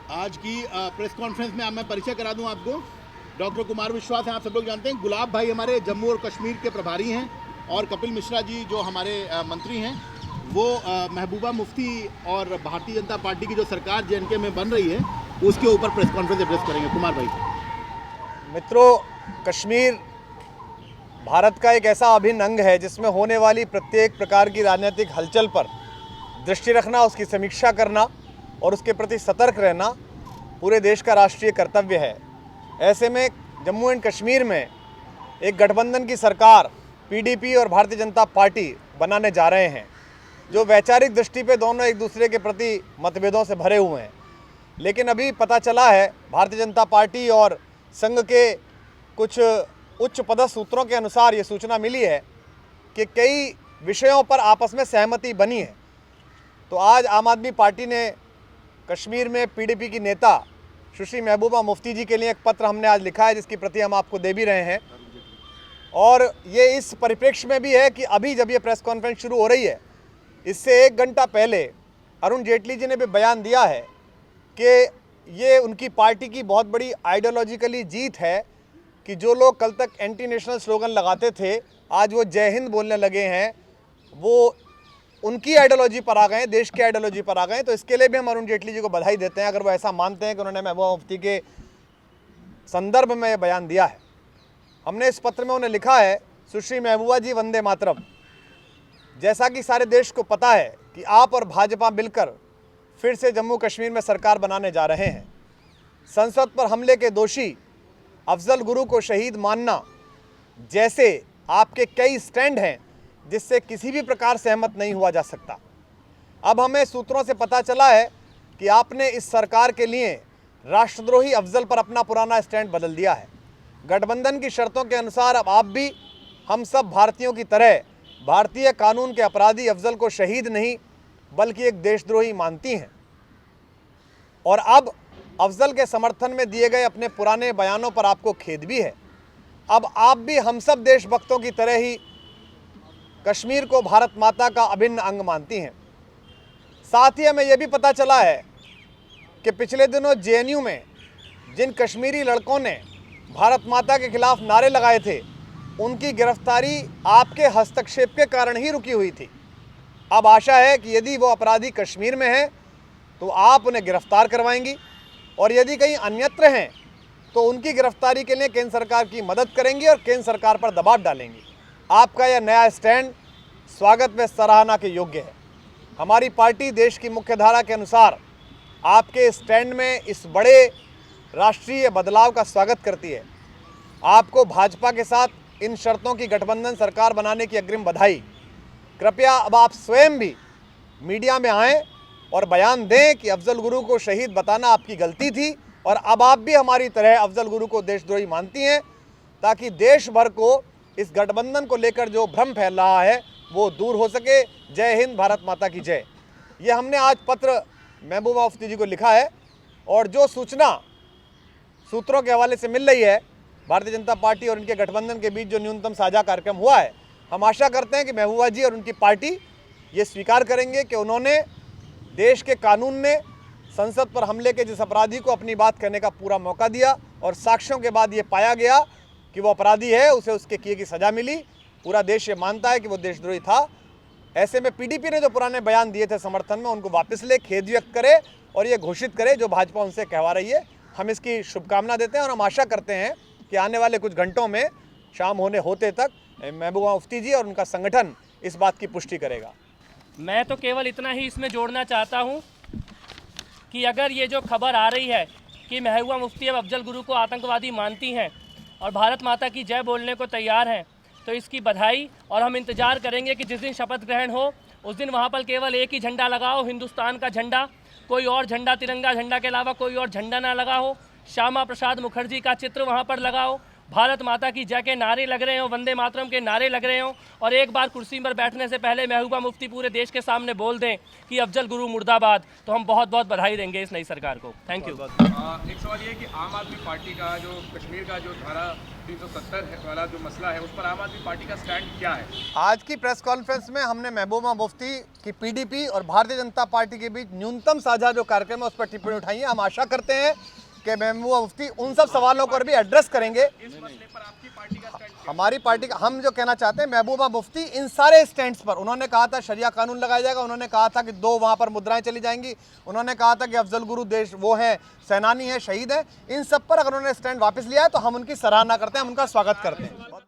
आज की press conference में मैं परिचय करा दूं आपको। डॉक्टर कुमार विश्वास हैं, आप सब लोग जानते हैं। गुलाब भाई हमारे जम्मू और कश्मीर के प्रभारी हैं, और कपिल मिश्रा जी जो हमारे मंत्री हैं, वो महबूबा मुफ्ती और भारतीय जनता पार्टी की जो सरकार जेएनके में बन रही है उसके ऊपर प्रेस कॉन्फ्रेंस एड्रेस करेंगे। कुमार भाई। मित्रों, कश्मीर भारत का एक ऐसा अभिन्न अंग है जिसमें होने वाली प्रत्येक प्रकार की राजनीतिक हलचल पर दृष्टि रखना, उसकी समीक्षा करना और उसके प्रति सतर्क रहना पूरे देश का राष्ट्रीय कर्तव्य है। ऐसे में जम्मू एंड कश्मीर में एक गठबंधन की सरकार पीडीपी और भारतीय जनता पार्टी बनाने जा रहे हैं, जो वैचारिक दृष्टि पे दोनों एक दूसरे के प्रति मतभेदों से भरे हुए हैं। लेकिन अभी पता चला है, भारतीय जनता पार्टी और संघ के कुछ उच्च पदस्थ सूत्रों के अनुसार ये सूचना मिली है कि कई विषयों पर आपस में सहमति बनी है। तो आज आम आदमी पार्टी ने कश्मीर में पीडीपी की नेता सुश्री महबूबा मुफ्ती जी के लिए एक पत्र हमने आज लिखा है, जिसकी प्रति हम आपको दे भी रहे हैं। और ये इस परिप्रेक्ष्य में भी है कि अभी जब ये प्रेस कॉन्फ्रेंस शुरू हो रही है, इससे 1 घंटा पहले अरुण जेटली जी ने भी बयान दिया है कि ये उनकी पार्टी की बहुत बड़ी आइडियोलॉजिकली जीत है कि जो लोग कल तक एंटी नेशनल स्लोगन लगाते थे, आज वो जय हिंद बोलने लगे हैं, वो उनकी आइडियोलॉजी पर आ गए हैं, देश की आइडियोलॉजी पर आ गए हैं। तो इसके लिए भी हम अरुण जेटली जी को बधाई देते हैं, अगर वो ऐसा मानते हैं कि उन्होंने महबूबा मुफ्ती के संदर्भ में ये बयान दिया है। हमने इस पत्र में उन्हें लिखा है, सुश्री महबूबा जी, वंदे मातरम। जैसा कि सारे देश को पता है कि आप और भाजपा मिलकर फिर से जम्मू कश्मीर में सरकार बनाने जा रहे हैं। संसद पर हमले के दोषी अफजल गुरु को शहीद मानना जैसे आपके कई स्टैंड हैं जिससे किसी भी प्रकार सहमत नहीं हुआ जा सकता। अब हमें सूत्रों से पता चला है कि आपने इस सरकार के लिए राष्ट्रद्रोही अफजल पर अपना पुराना स्टैंड बदल दिया है। गठबंधन की शर्तों के अनुसार अब आप भी हम सब भारतीयों की तरह भारतीय कानून के अपराधी अफजल को शहीद नहीं बल्कि एक देशद्रोही मानती हैं, और अब अफजल के समर्थन में दिए गए अपने पुराने बयानों पर आपको खेद भी है। अब आप भी हम सब देशभक्तों की तरह ही कश्मीर को भारत माता का अभिन्न अंग मानती हैं। साथ ही हमें यह भी पता चला है कि पिछले दिनों जेएनयू में जिन कश्मीरी लड़कों ने भारत माता के खिलाफ नारे लगाए थे, उनकी गिरफ्तारी आपके हस्तक्षेप के कारण ही रुकी हुई थी। अब आशा है कि यदि वो अपराधी कश्मीर में हैं तो आप उन्हें गिरफ्तार करवाएंगी, और यदि कहीं अन्यत्र हैं तो उनकी गिरफ्तारी के लिए केंद्र सरकार की मदद करेंगी और केंद्र सरकार पर दबाव डालेंगी। आपका यह नया स्टैंड स्वागत में सराहना के योग्य है। हमारी पार्टी देश की मुख्यधारा के अनुसार आपके स्टैंड में इस बड़े राष्ट्रीय बदलाव का स्वागत करती है। आपको भाजपा के साथ इन शर्तों की गठबंधन सरकार बनाने की अग्रिम बधाई। कृपया अब आप स्वयं भी मीडिया में आएँ और बयान दें कि अफजल गुरु को शहीद बताना आपकी गलती थी, और अब आप भी हमारी तरह अफजल गुरु को देशद्रोही मानती हैं, ताकि देश भर को इस गठबंधन को लेकर जो भ्रम फैल रहा है वो दूर हो सके। जय हिंद, भारत माता की जय। ये हमने आज पत्र महबूबा मुफ्ती जी को लिखा है, और जो सूचना सूत्रों के हवाले से मिल रही है, भारतीय जनता पार्टी और इनके गठबंधन के बीच जो न्यूनतम साझा कार्यक्रम हुआ है, हम आशा करते हैं कि महबूबा जी और उनकी पार्टी ये स्वीकार करेंगे कि उन्होंने देश के कानून ने संसद पर हमले के जिस अपराधी को अपनी बात कहने का पूरा मौका दिया, और साक्ष्यों के बाद ये पाया गया कि वो अपराधी है, उसे उसके किए की सज़ा मिली, पूरा देश ये मानता है कि वो देशद्रोही था। ऐसे में पीडीपी ने जो पुराने बयान दिए थे समर्थन में, उनको वापस ले, खेद व्यक्त करे और ये घोषित करे जो भाजपा उनसे कहवा रही है। हम इसकी शुभकामना देते हैं और हम आशा करते हैं कि आने वाले कुछ घंटों में, शाम होते तक महबूबा मुफ्ती जी और उनका संगठन इस बात की पुष्टि करेगा। मैं तो केवल इतना ही इसमें जोड़ना चाहता हूं कि अगर ये जो खबर आ रही है कि महबूबा मुफ्ती अब अफजल गुरु को आतंकवादी मानती हैं और भारत माता की जय बोलने को तैयार हैं, तो इसकी बधाई। और हम इंतज़ार करेंगे कि जिस दिन शपथ ग्रहण हो उस दिन वहाँ पर केवल एक ही झंडा लगा हो, हिंदुस्तान का झंडा, कोई और झंडा, तिरंगा झंडा के अलावा कोई और झंडा ना लगा हो। श्यामा प्रसाद मुखर्जी का चित्र वहाँ पर लगा हो, भारत माता की जय के नारे लग रहे हों, वंदे मातरम के नारे लग रहे हों, और एक बार कुर्सी पर बैठने से पहले महबूबा मुफ्ती पूरे देश के सामने बोल दें कि अफजल गुरु मुर्दाबाद, तो हम बहुत बहुत बधाई देंगे इस नई सरकार को। Thank you. एक सवाल ये है कि आम आदमी पार्टी का जो कश्मीर का जो धारा 370 वाला जो मसला है, उस पर आम आदमी पार्टी का स्टैंड क्या है? आज की प्रेस कॉन्फ्रेंस में हमने महबूबा मुफ्ती की पीडीपी और भारतीय जनता पार्टी के बीच न्यूनतम साझा जो कार्यक्रम है उस पर टिप्पणी उठाई है। हम आशा करते हैं कि महबूबा मुफ्ती उन सब सवालों पर भी एड्रेस करेंगे। इस मसले पर आपकी पार्टी का स्टैंड क्या हमारी पार्टी का हम जो कहना चाहते हैं, महबूबा मुफ्ती इन सारे स्टैंड्स पर, उन्होंने कहा था शरिया कानून लगाया जाएगा, उन्होंने कहा था कि 2 वहाँ पर मुद्राएं चली जाएंगी, उन्होंने कहा था कि अफजल गुरु देश वो है, सेनानी है, शहीद है, इन सब पर अगर उन्होंने स्टैंड वापस लिया है तो हम उनकी सराहना करते हैं, हम उनका स्वागत करते हैं।